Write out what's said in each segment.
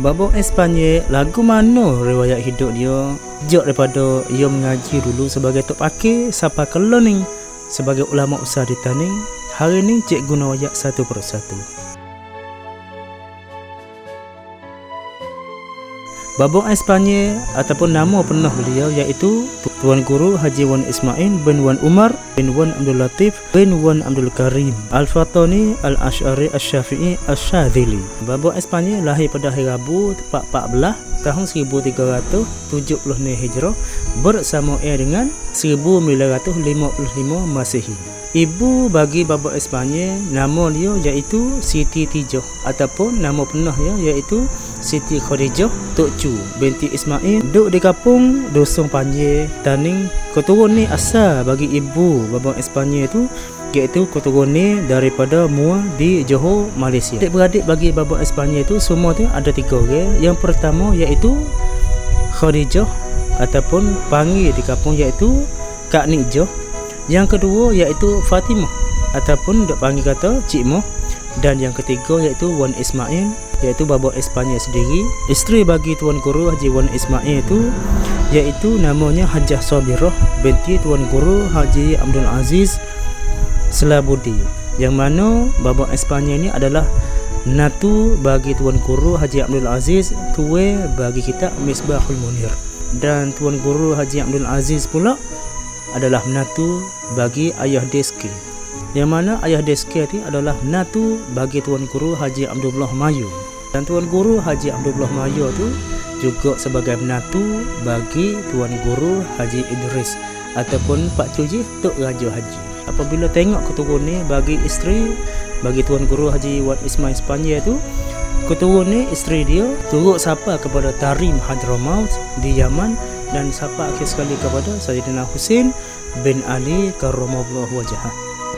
Babak Espanyol, lagu mana riwayat hidup dia? Sejak daripada ia mengaji dulu sebagai tok pakir sampai ke learning sebagai ulama besar di Taning, hari ni cik guna wayak satu persatu. Babak Espanyol ataupun nama penuh beliau iaitu Tuan Guru Haji Wan Ismail bin Wan Umar bin Wan Abdul Latif bin Wan Abdul Karim Al-Fatani Al-Ash'ari Al-Syafi'i Al-Syadzili. Babak Espanyol lahir pada hari Rabu tepat 14 tahun 1370 Hijrah bersama dengan 1955 Masehi. Ibu bagi Babak Espanyol nama dia iaitu Siti Tijoh ataupun nama penuh dia iaitu Siti Khadijah Tok Chu binti Ismail, duduk di kampung Dusun Panjir, Taning. Keturunan ni asal bagi ibu Babak Espanyol itu iaitu keturunan ni daripada Muar di Johor, Malaysia. Adik-beradik bagi Babak Espanyol itu semua tu ada 3 orang. Yang pertama iaitu Khadijah ataupun panggil di kampung iaitu Kak Nikjah. Yang kedua iaitu Fatimah ataupun dok panggil kata Cik Moh. Dan yang ketiga iaitu Wan Ismail, iaitu Babak Espanyol sendiri. Isteri bagi Tuan Guru Haji Wan Ismail itu iaitu namanya Hajah Sabirah binti Tuan Guru Haji Abdul Aziz Selabudi, yang mana Babak Espanyol ini adalah natu bagi Tuan Guru Haji Abdul Aziz tuwe bagi kitab Misbahul Munir. Dan Tuan Guru Haji Abdul Aziz pula adalah menatu bagi ayah Deski, yang mana ayah Deski itu adalah menatu bagi Tuan Guru Haji Abdullah Mayu. Dan Tuan Guru Haji Abdullah Mayu itu juga sebagai menatu bagi Tuan Guru Haji Idris ataupun Pak Cuji Tok Raja Haji. Apabila tengok keturunan ni bagi isteri bagi Tuan Guru Haji Wan Ismail Espanyol itu, keturunan ni isteri dia turut sapa kepada Tarim Hadramaut di Yaman dan sapa akhir sekali kepada Sayyidina Husain bin Ali karramallahu wajhah.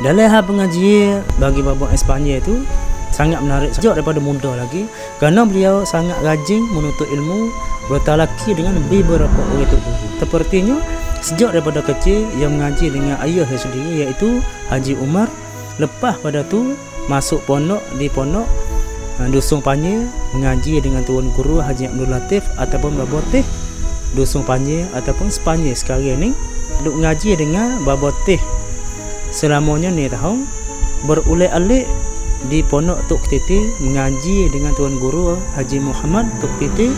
Dalam hal pengajian bagi Babak Espanyol itu sangat menarik sejak daripada muda lagi, kerana beliau sangat rajin menuntut ilmu, bertalaki dengan beberapa orang tok guru. Sepertinya sejak daripada kecil ia mengaji dengan ayah sendiri iaitu Haji Umar. Lepas pada tu masuk pondok di pondok Dusun Panjir, mengaji dengan Tuan Guru Haji Abdul Latif ataupun Babotih Dusun Panjir ataupun Sepanyir sekarang ni. Duk ngaji dengan Babotih selamanya ni tahun, berulek-alik di pondok Tok Titi, mengaji dengan Tuan Guru Haji Muhammad Tok Titi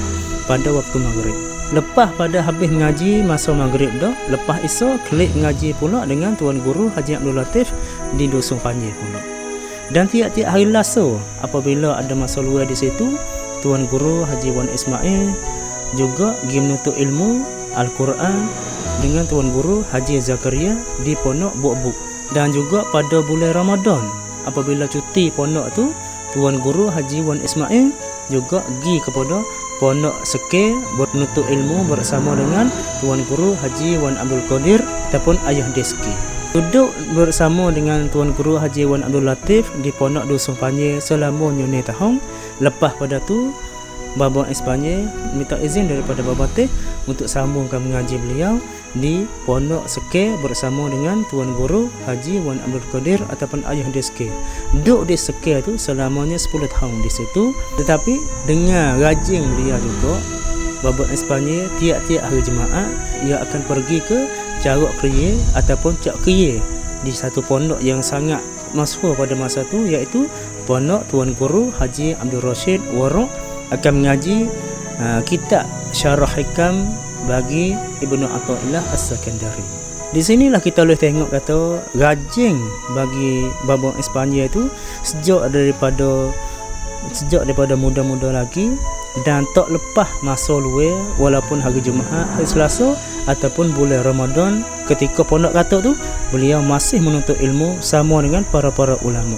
pada waktu maghrib. Lepas pada habis mengaji masa maghrib dah, lepas esok klik mengaji pula dengan Tuan Guru Haji Abdul Latif di Dusun Panjir pula. Dan tiap-tiap hari Selasa apabila ada masa luar di situ, Tuan Guru Haji Wan Ismail juga pergi menuntut ilmu Al-Quran dengan Tuan Guru Haji Zakaria di pondok Buk-Buk. Dan juga pada bulan Ramadan apabila cuti pondok tu, Tuan Guru Haji Wan Ismail juga pergi kepada pondok Sekeh menuntut ilmu bersama dengan Tuan Guru Haji Wan Abdul Qadir ataupun ayah Deski. Duduk bersama dengan Tuan Guru Haji Wan Abdul Latif di pondok Dusun Panjir selama 9 tahun. Lepas pada tu Babak Espanyol minta izin daripada Babotih untuk sambungkan mengaji beliau di pondok Sekeh bersama dengan Tuan Guru Haji Wan Abdul Qadir ataupun ayah Deski. Duduk di Sekeh tu selamanya 10 tahun di situ. Tetapi dengan rajin beliau juga, Babak Espanyol tiap-tiap hari Jumaat ia akan pergi ke Carok Kriye ataupun Cak Kriye di satu pondok yang sangat masyhur pada masa tu iaitu pondok Tuan Guru Haji Abdul Rashid Warok, akan mengaji kitab Syarah Hikam bagi Ibnu Athaillah As-Sakandari. Di sinilah kita boleh tengok kata rajin bagi Babak Espanyol itu sejak daripada muda-muda lagi, dan tak lepas masa luar walaupun hari Jumaat, hari Selasa ataupun bulan Ramadan. Ketika pondok Katok tu beliau masih menuntut ilmu sama dengan para-para ulama.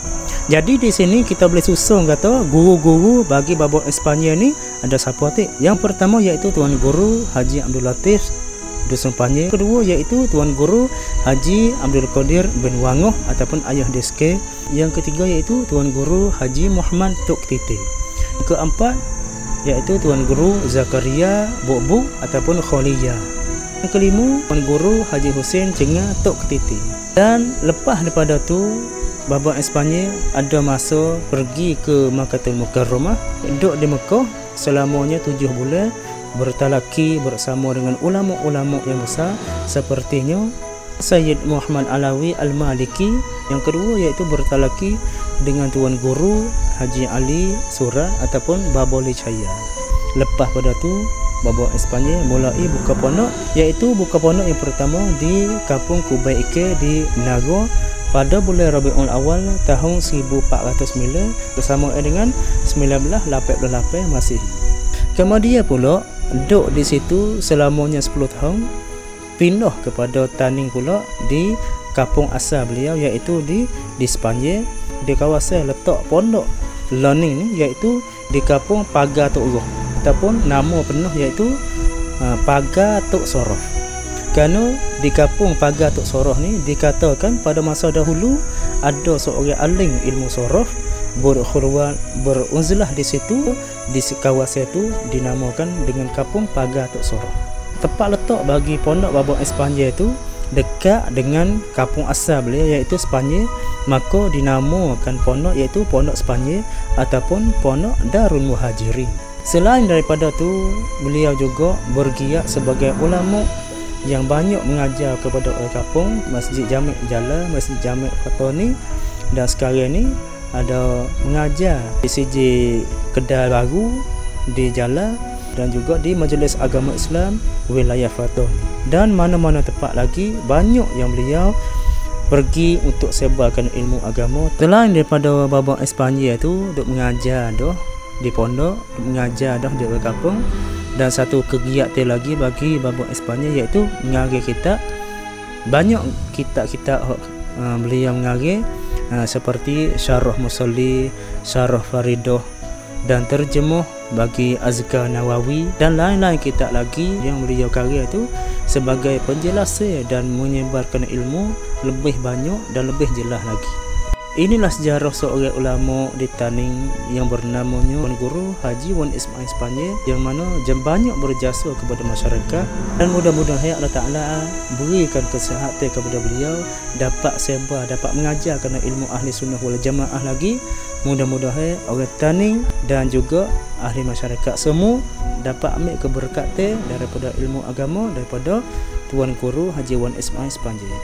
Jadi di sini kita boleh susun kata guru-guru bagi Babak Espanyol ni ada siapa tu? Yang pertama iaitu Tuan Guru Haji Abdul Latif Dusun Panjir. Kedua iaitu Tuan Guru Haji Abdul Qadir bin Wangoh ataupun ayah Deski. Yang ketiga iaitu Tuan Guru Haji Muhammad Tok Titi. Keempat iaitu Tuan Guru Zakaria Buk-Buk ataupun Kholiyah. Yang kelima Tuan Guru Haji Husain Cengah Tok Titi. Dan lepas daripada tu Bapa Espanyol ada masa pergi ke Makkahul Mukarramah, duduk di Mekah selamanya 7 bulan, bertalaki bersama dengan ulama-ulama yang besar sepertinya Sayyid Muhammad Alawi Al-Maliki. Yang kedua iaitu bertalaki dengan Tuan Guru Haji Ali Surat ataupun Baba Licaya. Lepas pada tu Bapa Espanyol mulai buka pondok, iaitu buka pondok yang pertama di Kampung Kubai Ike di Naga pada bulan Rabiul Awal tahun 1409 bersama dengan 1988 Masihi. Kemudian pula duduk di situ selamanya 10 tahun, pindah kepada Taning pula di kampung asal beliau iaitu di Sepanyol, di kawasan letak pondok learning ni iaitu di kampung Pagar Tok Roh ataupun nama penuh iaitu Pagar Tok Soroh. Kerana di kampung Pagar Tok Soroh ni dikatakan pada masa dahulu ada seorang alim ilmu soroh berunzlah di situ, di kawasan itu dinamakan dengan kampung Pagar Tok Soroh. Tempat letak bagi pondok Bapa Espanyol itu dekat dengan kampung asal beliau iaitu Sepanyol, maka dinamakan pondok iaitu Pondok Sepanyol ataupun Pondok Darul Muhajirin. Selain daripada tu, beliau juga bergiat sebagai ulama yang banyak mengajar kepada orang kampung, Masjid Jami' Jala, Masjid Jami' Fatoni, dan sekarang ni ada mengajar di siji kedai baru di Jala dan juga di Majlis Agama Islam wilayah Fatoni. Dan mana-mana tempat lagi banyak yang beliau pergi untuk sebarkan ilmu agama. Selain daripada Bapa Espanyol tu duk mengajar dah di pondok, mengajar dah di kampung, dan satu kegiatan lagi bagi Bapa Espanyol iaitu mengarang kitab. Banyak kitab-kitab beliau mengarang seperti Syarah Musalli, Syarah Faridah dan terjemah bagi Azkar Nawawi dan lain-lain kitab lagi yang beliau karya itu sebagai penjelasan dan menyebarkan ilmu lebih banyak dan lebih jelas lagi. Inilah sejarah seorang ulama di Taning yang bernamanya Tuan Guru Haji Wan Ismail Espanyol yang mana banyak berjasa kepada masyarakat, dan mudah-mudahan Allah Ta'ala berikan kesihatan kepada beliau, dapat sebar, dapat mengajarkan ilmu ahli sunnah wal jamaah lagi. Mudah-mudahan orang Taning dan juga ahli masyarakat semua dapat ambil keberkatan daripada ilmu agama daripada Tuan Guru Haji Wan Ismail Espanyol.